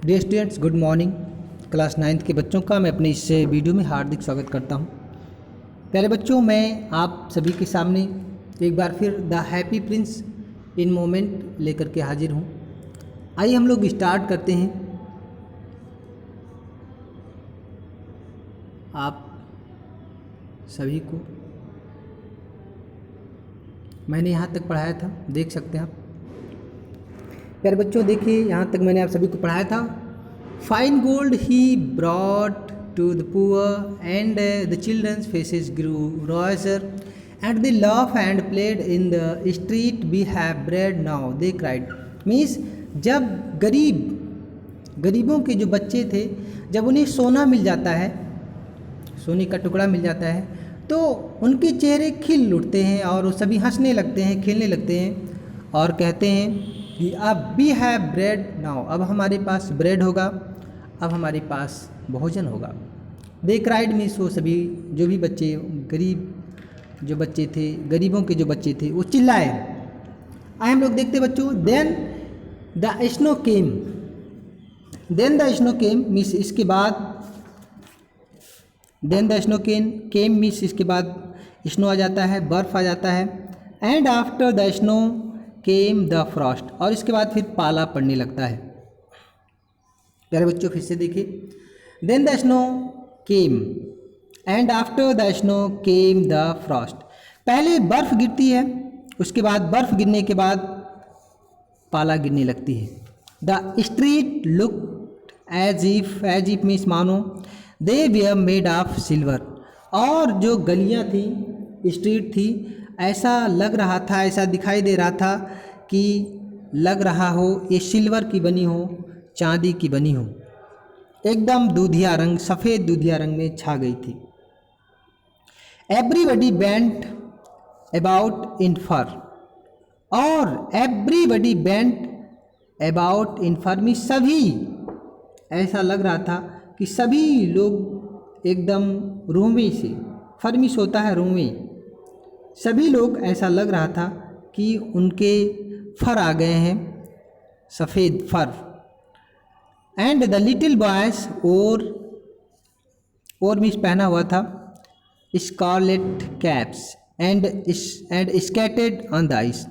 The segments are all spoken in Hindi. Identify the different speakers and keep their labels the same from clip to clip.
Speaker 1: Dear students, good morning. Class 9th के बच्चों का मैं अपने इस वीडियो में हार्दिक स्वागत करता हूं। प्यारे बच्चों, मैं आप सभी के सामने एक बार फिर the happy Prince in moment लेकर के हाजिर हूं। आइए हम लोग स्टार्ट करते हैं। आप सभी को मैंने यहाँ तक पढ़ाया था, देख सकते हैं आप। प्यारे बच्चों देखिए, यहाँ तक मैंने आप सभी को पढ़ाया था। Fine gold he brought to the poor and the childrens faces grew rosier and they laugh and played in the street we have bread now they cried. Means जब गरीबों के जो बच्चे थे, जब उन्हें सोना मिल जाता है, सोने का टुकड़ा मिल जाता है, तो उनके चेहरे खिल उठते हैं और वो सभी हंसने लगते हैं, खेलने लगते हैं और कहते हैं कि अब वी हैव ब्रेड नाउ, अब हमारे पास ब्रेड होगा, अब हमारे पास भोजन होगा। दे क्राइड मीन्स वो सभी जो भी बच्चे, गरीब जो बच्चे थे, गरीबों के जो बच्चे थे, वो चिल्लाए। आए हम लोग देखते बच्चों। Then the snow came, then the snow came means इसके बाद, then the snow came means इसके बाद स्नो आ जाता है, बर्फ़ आ जाता है। And after the snow came the Frost, और इसके बाद फिर पाला पड़ने लगता है। प्यारे बच्चों फिर से देखिए। Then the snow came and after the snow came the frost. पहले बर्फ़ गिरती है, उसके बाद बर्फ़ गिरने के बाद पाला गिरने लगती है। The street look as if means मानो they were made of silver, और जो गलियां थी, स्ट्रीट थी, ऐसा लग रहा था, ऐसा दिखाई दे रहा था कि लग रहा हो ये सिल्वर की बनी हो, चांदी की बनी हो। एकदम दूधिया रंग, सफ़ेद दूधिया रंग में छा गई थी। एवरीबडी बेंट अबाउट इन फर, और एवरीबडी बेंट अबाउट इन फर में सभी, ऐसा लग रहा था कि सभी लोग एकदम रोवे से, फरमिश होता है रोवे, सभी लोग ऐसा लग रहा था कि उनके फर आ गए हैं, सफ़ेद fur. And the little boys और मीन्स पहना हुआ था scarlet caps and scattered on the ice.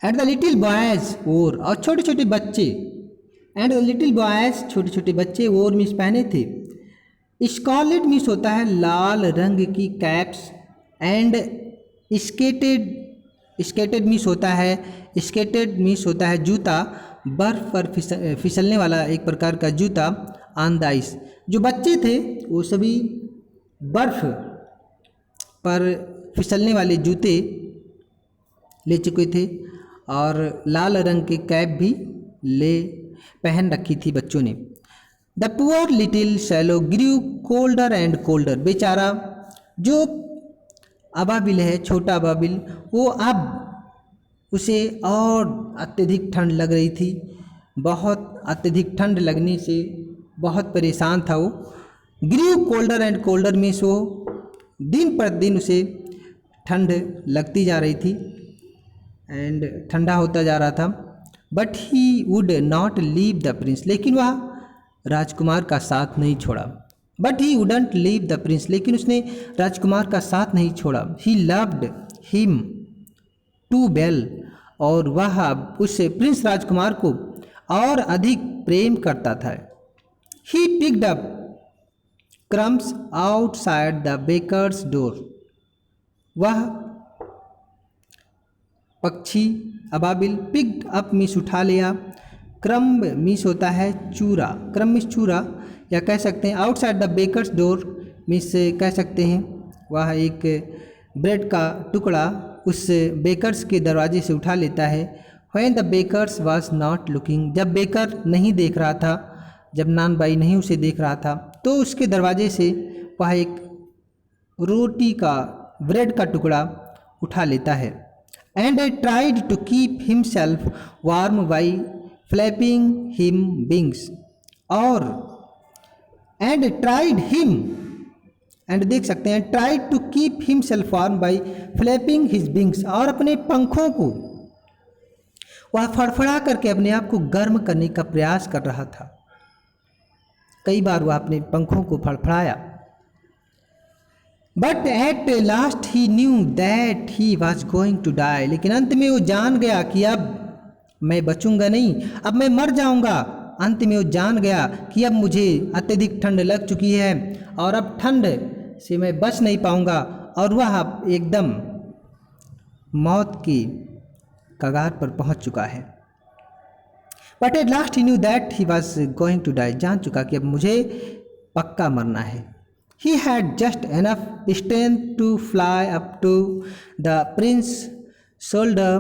Speaker 1: And the little boys और छोटे छोटे बच्चे, एंड द लिटिल बॉयज छोटे छोटे बच्चे और मीन्स पहने थे स्कारलेट मीन्स होता है लाल रंग की कैप्स, एंड स्केटेड मीन्स होता है, स्केटेड मीन्स होता है जूता, बर्फ़ पर फिसलने वाला एक प्रकार का जूता, ऑन द आइस। जो बच्चे थे वो सभी बर्फ़ पर फिसलने वाले जूते ले चुके थे और लाल रंग के कैप भी ले पहन रखी थी बच्चों ने। The poor little swallow grew colder and colder, बेचारा जो अबाबिल है, छोटा अबाबिल, वो अब उसे और अत्यधिक ठंड लग रही थी। बहुत अत्यधिक ठंड लगने से बहुत परेशान था वो। ग्रू कोल्डर एंड कोल्डर में सो दिन पर दिन उसे ठंड लगती जा रही थी एंड ठंडा होता जा रहा था। But he would not leave the prince, लेकिन वह राजकुमार का साथ नहीं छोड़ा। But he wouldn't leave the prince, लेकिन उसने राजकुमार का साथ नहीं छोड़ा। He loved him too well, और वह उस प्रिंस राजकुमार को और अधिक प्रेम करता था। He picked up crumbs outside the baker's door, वह पक्षी अबाबिल पिक्ड अप मीस उठा लिया, क्रम्ब मीस होता है चूरा, क्रम मीस चूरा, या कह सकते हैं आउटसाइड द बेकर्स डोर मीस कह सकते हैं वह एक ब्रेड का टुकड़ा उस बेकर्स के दरवाजे से उठा लेता है। When the baker's was not looking, जब बेकर नहीं देख रहा था, जब नान बाई नहीं उसे देख रहा था, तो उसके दरवाजे से वह एक रोटी का, ब्रेड का टुकड़ा उठा लेता है। And I tried to keep himself warm by flapping him wings, और एंड ट्राइड हिम, एंड देख सकते हैं tried to keep himself warm by flapping his wings, और अपने पंखों को वह फड़फड़ा करके अपने आप को गर्म करने का प्रयास कर रहा था। कई बार वह अपने पंखों को फड़फड़ाया। But at last he knew that he was going to die, लेकिन अंत में वो जान गया कि अब मैं बचूंगा नहीं, अब मैं मर जाऊंगा। अंत में वो जान गया कि अब मुझे अत्यधिक ठंड लग चुकी है और अब ठंड से मैं बच नहीं पाऊंगा, और वह अब एकदम मौत की कगार पर पहुंच चुका है। But at last he knew that he was going to die, जान चुका कि अब मुझे पक्का मरना है। He had just enough strength to fly up to the prince shoulder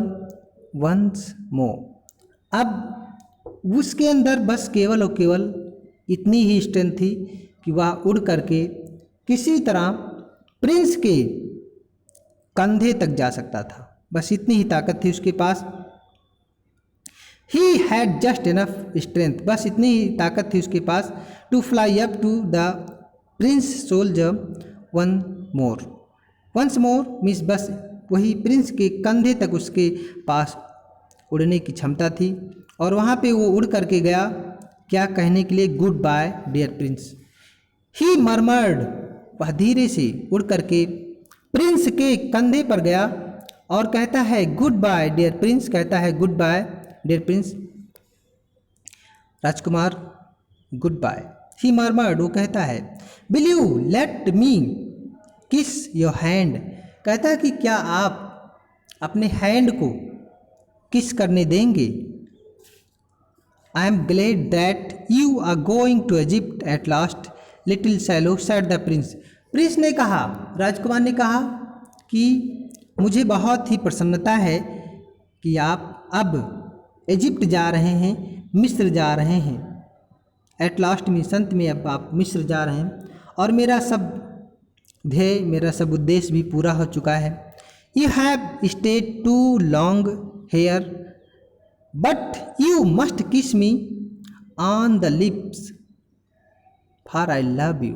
Speaker 1: once more. अब उसके अंदर बस केवल और केवल इतनी ही स्ट्रेंथ थी कि वह उड़ करके किसी तरह प्रिंस के कंधे तक जा सकता था। बस इतनी ही ताकत थी उसके पास। He had just enough strength, बस इतनी ही ताकत थी उसके पास to fly up to the prince shoulder once more means बस वही प्रिंस के कंधे तक उसके पास उड़ने की क्षमता थी। और वहाँ पे वो उड़ करके गया क्या कहने के लिए, गुड बाय डियर प्रिंस। ही मरमर्ड, वह धीरे से उड़ करके प्रिंस के कंधे पर गया और कहता है गुड बाय डियर प्रिंस, कहता है गुड बाय डियर प्रिंस, राजकुमार गुड बाय। ही मरमर्ड, वो कहता है विल यू लेट मी किस योर हैंड, कहता है कि क्या आप अपने हैंड को किस करने देंगे। I am glad that you are going to Egypt at last little swallow said the prince. Prince ने कहा, राजकुमार ने कहा कि मुझे बहुत ही प्रसन्नता है कि आप अब इजिप्ट जा रहे हैं, मिस्र जा रहे हैं। एट लास्ट में संत में अब आप मिस्र जा रहे हैं और मेरा सब ध्येय, मेरा सब उद्देश्य भी पूरा हो चुका है। You have stayed too long here but you must kiss me on the lips for I love you.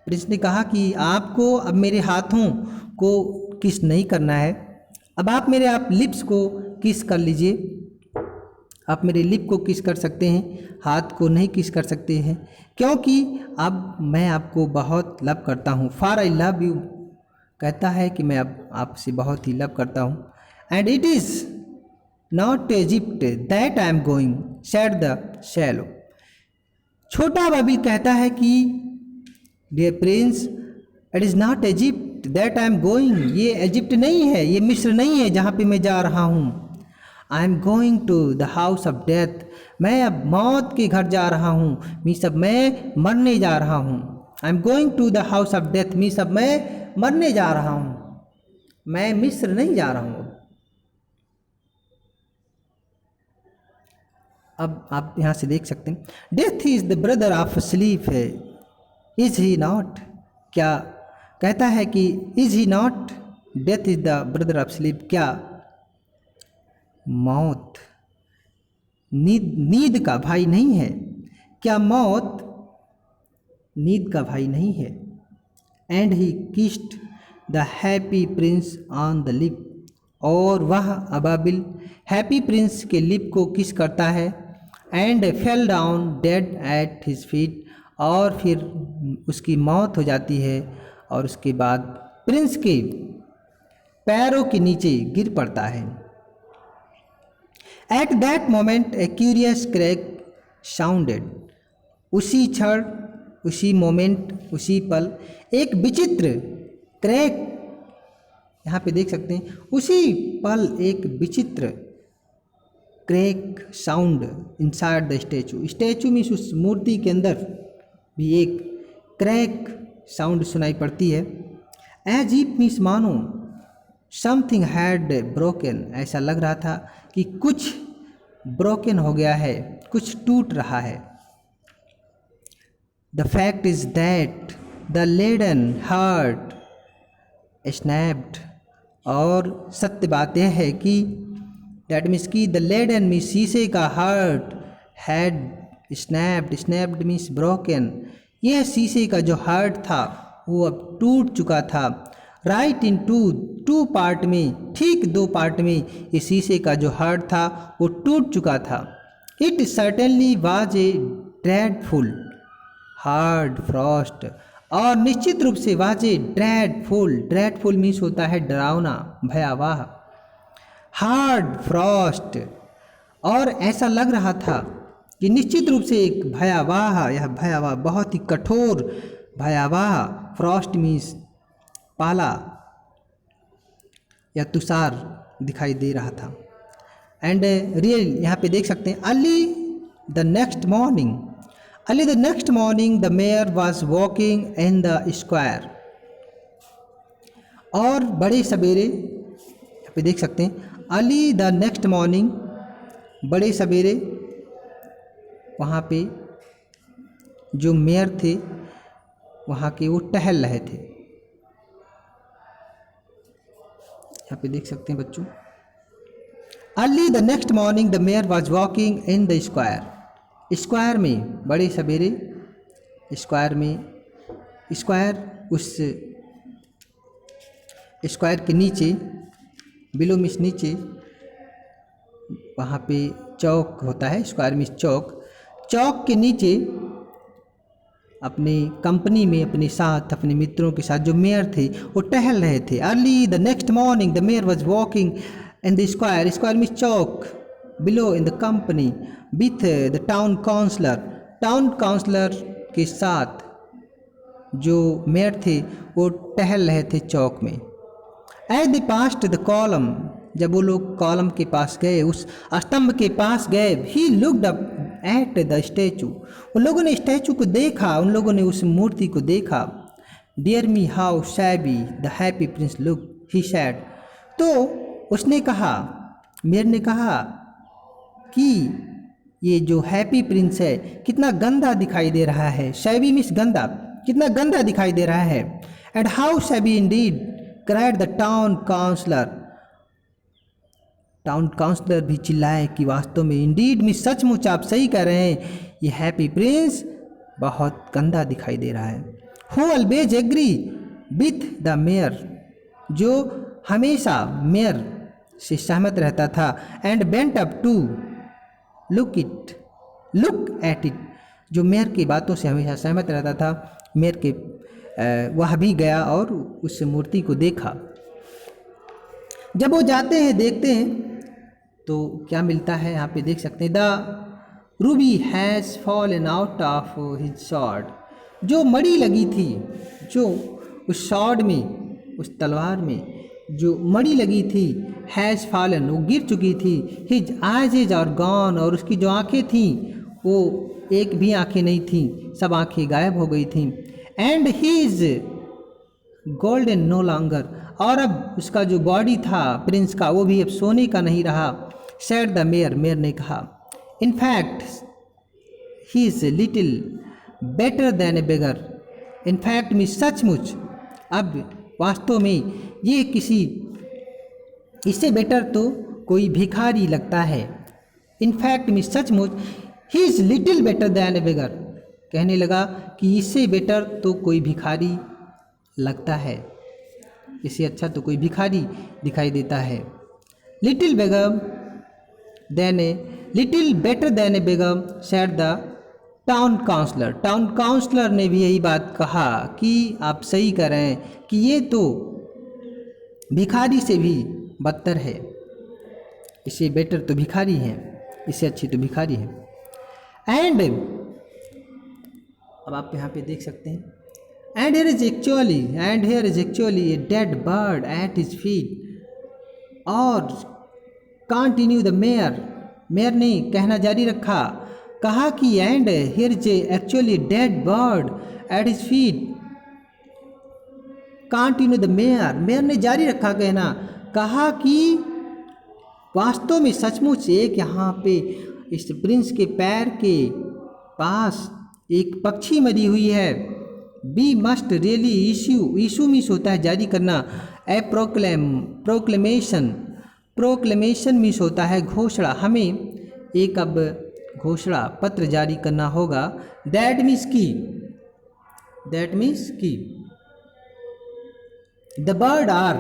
Speaker 1: Prince ने कहा कि आपको अब मेरे हाथों को किस नहीं करना है, अब आप मेरे आप लिप्स को किस कर लीजिए। आप मेरे लिप को किस कर सकते हैं, हाथ को नहीं किस कर सकते हैं, क्योंकि अब मैं आपको बहुत लव करता हूँ। फॉर आई लव यू, कहता है कि मैं अब आपसे बहुत ही लव करता हूँ। And it is not Egypt that I am going said the swallow. छोटा बाबिल कहता है कि dear prince it is not Egypt that I am going, ये इजिप्ट नहीं है, ये मिस्र नहीं है जहाँ पे मैं जा रहा हूँ। I am going to the house of death, मैं अब मौत के घर जा रहा हूँ, मीन्स अब मैं मरने जा रहा हूँ। I am going to the house of death means अब मैं मरने जा रहा हूँ, मैं मिस्र नहीं जा रहा हूँ। अब आप यहाँ से देख सकते हैं, death is the brother of sleep है, इज ही नॉट, क्या कहता है कि is he not death is the brother of sleep, क्या मौत नींद का भाई नहीं है, क्या मौत नींद का भाई नहीं है। And he kissed the happy Prince on the lip, और वह अबाबिल हैप्पी प्रिंस के लिप को किस करता है। And fell down dead at his feet, और फिर उसकी मौत हो जाती है और उसके बाद प्रिंस के पैरों के नीचे गिर पड़ता है। At that moment A curious crack sounded, उसी क्षण, उसी मोमेंट, उसी पल एक विचित्र क्रैक, यहाँ पे देख सकते हैं, उसी पल एक विचित्र crack sound inside the statue. Statue में उस मूर्ति के अंदर भी एक क्रैक साउंड सुनाई पड़ती है। एज इफ मीन्स मानो समथिंग हैड ब्रोकन, ऐसा लग रहा था कि कुछ ब्रोकन हो गया है, कुछ टूट रहा है। The fact is that the leaden heart snapped, और सत्य बात यह है कि दैट मीन्स कि द लेडन मीन्स शीशे का heart had snapped, snapped means broken, यह शीशे का जो हार्ट था वो अब टूट चुका था। राइट इन टू पार्ट में, ठीक 2 पार्ट में इस शीशे का जो हार्ट था वो टूट चुका था। It certainly was a dreadful hard Frost, और निश्चित रूप से वाज ए ड्रेडफुल मीन्स होता है डरावना, भयावह। हार्ड फ्रॉस्ट, और ऐसा लग रहा था कि निश्चित रूप से एक भयावह बहुत ही कठोर भयावह, फ्रॉस्ट मीन्स पाला या तुषार दिखाई दे रहा था। एंड रियल यहाँ पे देख सकते हैं, early the next morning the mayor was walking in the square, और बड़े सवेरे यहाँ पे देख सकते हैं, अर्ली द नेक्स्ट मॉर्निंग, बड़े सवेरे वहाँ पे जो मेयर थे वहाँ के वो टहल रहे थे। यहाँ पे देख सकते हैं बच्चों, early the next morning the mayor was walking in the square, square में बड़े सवेरे, स्क्वायर में, स्क्वायर उस स्क्वायर के नीचे, बिलो मिस नीचे, वहाँ पे चौक होता है, स्क्वायर मिस चौक, चौक के नीचे अपनी कंपनी में अपने साथ, अपने मित्रों के साथ जो मेयर थे वो टहल रहे थे। Early the next morning the mayor was walking in the square, square means चौक, below in the company with the town councillor के साथ जो मेयर थे वो टहल रहे थे चौक में। As they passed the column, जब वो लोग कॉलम के पास गए, उस स्तंभ के पास गए, he looked up at the statue, उन लोगों ने स्टैचू को देखा, उन लोगों ने उस मूर्ति को देखा। Dear me how shabby the happy prince look, he said, तो उसने कहा, मेयर ने कहा कि ये जो हैप्पी प्रिंस है कितना गंदा दिखाई दे रहा है, शैबी मीन्स गंदा, कितना गंदा दिखाई दे रहा है। And how shabby indeed cried the town councillor भी चिल्लाए कि वास्तव में, इंडीड में सचमुच आप सही कह रहे हैं, ये हैप्पी प्रिंस बहुत गंदा दिखाई दे रहा है। Who always agree with the mayor, जो हमेशा मेयर से सहमत रहता था। And went up to look at it, जो मेयर की बातों से हमेशा सहमत रहता था, मेयर के वह भी गया और उस मूर्ति को देखा। जब वो जाते हैं, देखते हैं, तो क्या मिलता है यहाँ पे देख सकते हैं, the Ruby has fallen out of his sword, जो मड़ी लगी थी, जो उस स्वॉर्ड में, उस तलवार में जो मड़ी लगी थी, हैज़ फॉलन, वो गिर चुकी थी। हिज आइज आर गॉन, और उसकी जो आँखें थीं वो एक भी आँखें नहीं थीं, सब आँखें गायब हो गई थीं। And he's golden no longer, और अब उसका जो बॉडी था प्रिंस का वो भी अब सोने का नहीं रहा। सेड द मेयर, मेयर ने कहा, in fact he is little better than a beggar, in fact में सचमुच, अब वास्तव में ये किसी, इससे बेटर तो कोई भिखारी लगता है। इनफैक्ट में सचमुच, he is little better than a beggar, कहने लगा कि इससे बेटर तो कोई भिखारी लगता है, इससे अच्छा तो कोई भिखारी दिखाई देता है। Little better than a beggar said the town councillor, town councillor ने भी यही बात कहा कि आप सही कह रहे हैं कि ये तो भिखारी से भी बदतर है, इससे बेटर तो भिखारी है, इससे अच्छी तो भिखारी है। एंड अब आप यहाँ पे देख सकते हैं, and here is actually a dead bird at his feet, और कंटिन्यू द मेयर ने कहना जारी रखा, कहा कि and here is actually dead bird at his feet, continue the mayor ने जारी रखा कहना, कहा कि वास्तव में सचमुच एक यहाँ पे इस प्रिंस के पैर के पास एक पक्षी मरी हुई है। We must really issue means होता है जारी करना, ए प्रोक्लेमेशन मीन्स होता है घोषणा, हमें एक अब घोषणा पत्र जारी करना होगा। दैट मीन्स की द बर्ड आर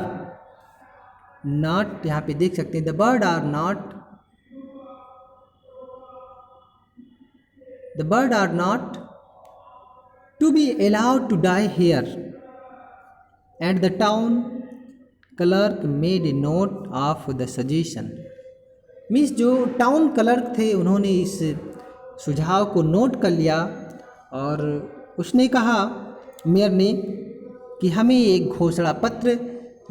Speaker 1: नॉट, यहाँ पे देख सकते हैं, the bird are not, the bird are not to be allowed to die here, and the town clerk made a note of the suggestion. Means जो टाउन क्लर्क थे उन्होंने इस सुझाव को नोट कर लिया और उसने कहा मेयर ने कि हमें एक घोषणा पत्र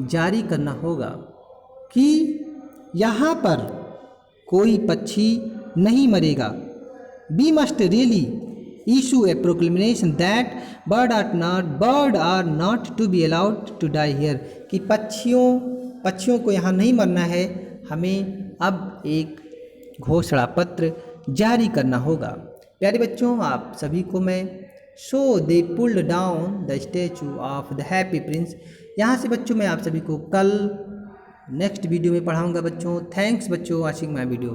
Speaker 1: जारी करना होगा कि यहाँ पर कोई पक्षी नहीं मरेगा। We must really issue a proclamation that bird are not to be allowed to die here, कि पक्षियों को यहाँ नहीं मरना है, हमें अब एक घोषणा पत्र जारी करना होगा। प्यारे बच्चों, आप सभी को मैं so they pulled down the statue of the happy prince, यहाँ से बच्चों मैं आप सभी को कल नेक्स्ट वीडियो में पढ़ाऊँगा बच्चों। थैंक्स बच्चों वॉचिंग माई वीडियो।